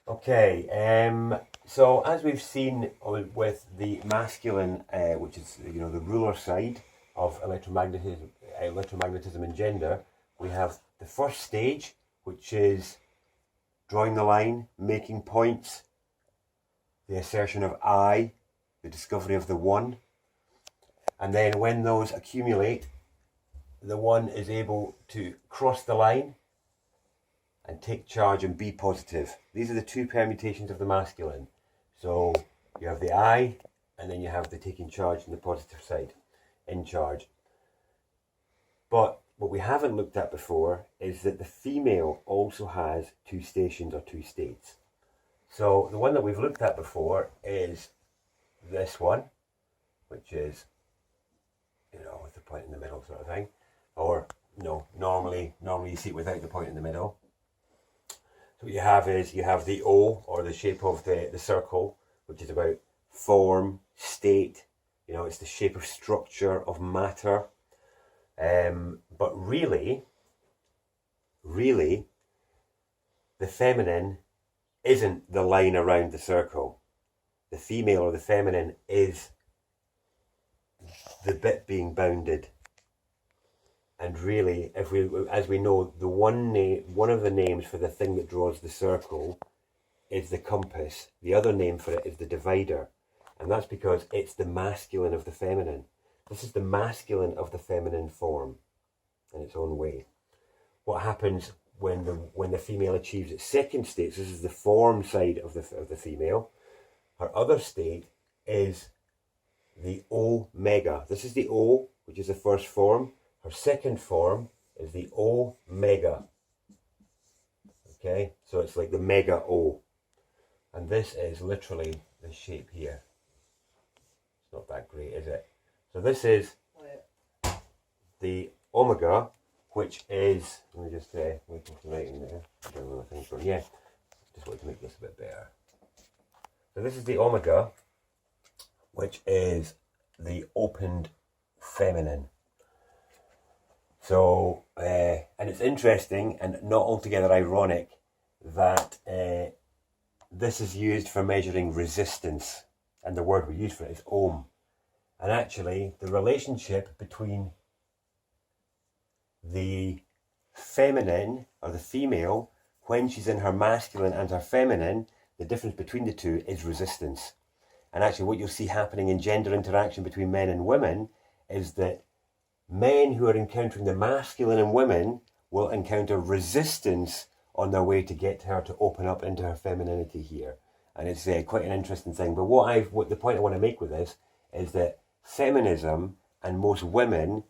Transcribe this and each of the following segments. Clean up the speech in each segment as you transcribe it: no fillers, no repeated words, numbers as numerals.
Okay, so as we've seen with the masculine, which is the ruler side of electromagnetism and gender, we have the first stage, which is drawing the line, making points, the assertion of I, the discovery of the one, and then when those accumulate, the one is able to cross the line and take charge and be positive. These are the two permutations of the masculine. So you have the I, and then you have the taking charge on the positive side, in charge. But what we haven't looked at before is that the female also has two stations or two states. So the one that we've looked at before is this one, which is, with the point in the middle sort of thing. Or, normally you see it without the point in the middle. So what you have is you have the O, or the shape of the circle, which is about form, state. It's the shape of structure, of matter. But really, the feminine isn't the line around the circle. The female or the feminine is the bit being bounded. And really, as we know, the one of the names for the thing that draws the circle is the compass. The other name for it is the divider. And that's because it's the masculine of the feminine. This is the masculine of the feminine form in its own way. What happens when the female achieves its second state? This is the form side of the female. Her other state is the omega. This is the O, which is the first form. Her second form is the omega. Okay, so it's like the mega O. And this is literally the shape here. It's not that great, is it? So this is the omega, which is, let me just wait off the writing there. I don't know the thing's going. Yeah, just want to make this a bit better. So this is the omega, which is the opened feminine. So, and it's interesting and not altogether ironic that this is used for measuring resistance, and the word we use for it is ohm. And actually, the relationship between the feminine or the female, when she's in her masculine and her feminine, the difference between the two is resistance. And actually, what you'll see happening in gender interaction between men and women is that men who are encountering the masculine in women will encounter resistance on their way to get her to open up into her femininity here. And it's quite an interesting thing. But what the point I want to make with this is that feminism and most women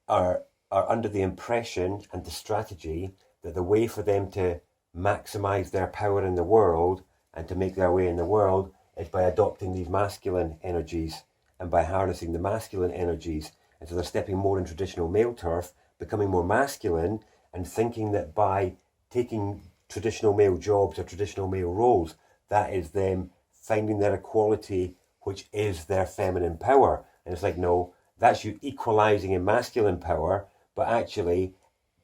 are under the impression and the strategy that the way for them to maximize their power in the world and to make their way in the world is by adopting these masculine energies and by harnessing the masculine energies. And so they're stepping more in traditional male turf, becoming more masculine, and thinking that by taking traditional male jobs or traditional male roles, that is them finding their equality, which is their feminine power. And it's like, no, that's you equalizing in masculine power, but actually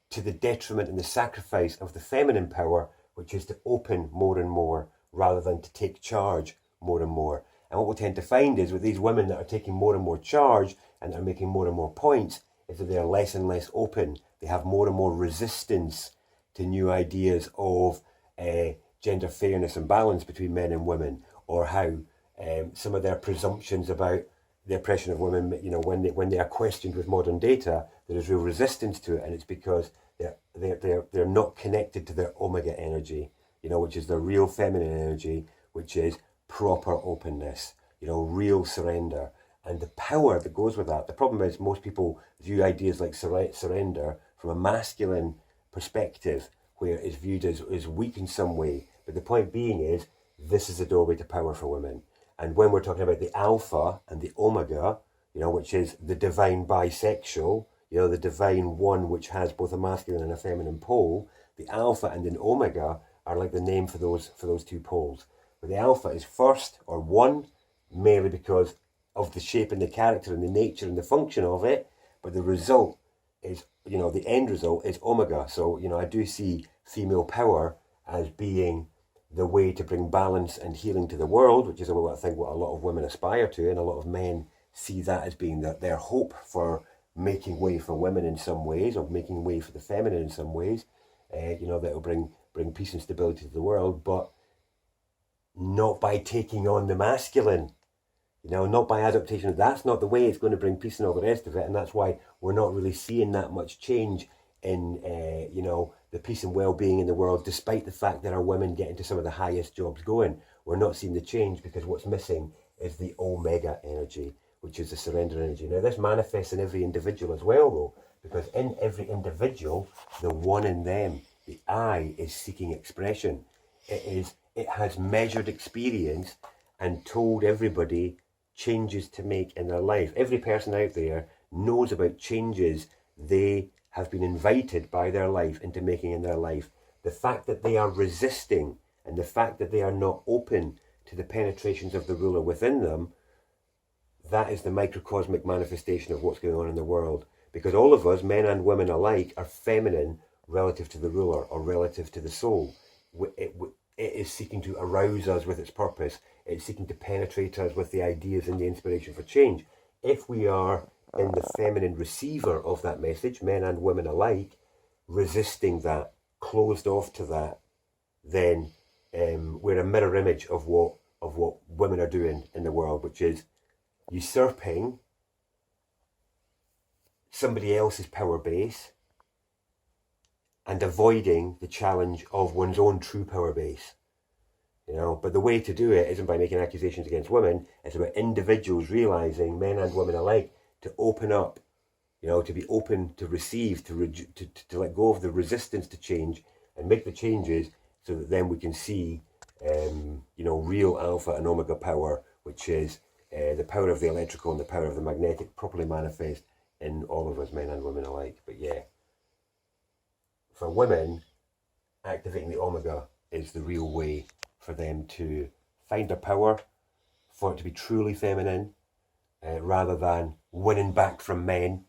to the detriment and the sacrifice of the feminine power, which is to open more and more rather than to take charge more and more. And what we'll tend to find is with these women that are taking more and more charge and are making more and more points, is that they're less and less open. They have more and more resistance to new ideas of gender fairness and balance between men and women, or how some of their presumptions about the oppression of women, when they are questioned with modern data, there is real resistance to it, and it's because they're not connected to their omega energy, which is the real feminine energy, which is proper openness, real surrender, and the power that goes with that. The problem is most people view ideas like surrender from a masculine perspective, where it's viewed as weak in some way. But the point being is, this is a doorway to power for women. And when we're talking about the alpha and the omega, which is the divine bisexual, the divine one which has both a masculine and a feminine pole, the alpha and the omega are like the name for those two poles. But the alpha is first or one, merely because of the shape and the character and the nature and the function of it. But the result is, the end result is omega. So, I do see female power as being the way to bring balance and healing to the world, which is what I think what a lot of women aspire to, and a lot of men see that as being their hope for making way for women in some ways, or making way for the feminine in some ways, that will bring peace and stability to the world, but not by taking on the masculine, not by adaptation. That's not the way it's going to bring peace and all the rest of it, and that's why we're not really seeing that much change in, the peace and well-being in the world, despite the fact that our women get into some of the highest jobs going. We're not seeing the change because what's missing is the omega energy, which is the surrender energy. Now, this manifests in every individual as well, though, because in every individual, the one in them, the I, is seeking expression. It has measured experience and told everybody changes to make in their life. Every person out there knows about changes they have been invited by their life into making in their life. The fact that they are resisting and the fact that they are not open to the penetrations of the ruler within them, that is the microcosmic manifestation of what's going on in the world. Because all of us, men and women alike, are feminine relative to the ruler or relative to the soul. It is seeking to arouse us with its purpose. It's seeking to penetrate us with the ideas and the inspiration for change. If we are in the feminine receiver of that message, men and women alike, resisting that, closed off to that, then we're a mirror image of what women are doing in the world, which is usurping somebody else's power base and avoiding the challenge of one's own true power base. But the way to do it isn't by making accusations against women. It's about individuals realizing, men and women alike, to open up, to be open to receive, to let go of the resistance to change and make the changes, so that then we can see, real alpha and omega power, which is the power of the electrical and the power of the magnetic, properly manifest in all of us, men and women alike. But yeah, for women, activating the omega is the real way for them to find their power, for it to be truly feminine, rather than winning back from men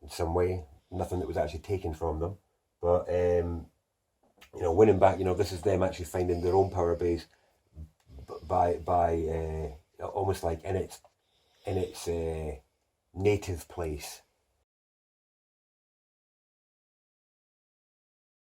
in some way. Nothing that was actually taken from them, but winning back. This is them actually finding their own power base by almost like in its native place,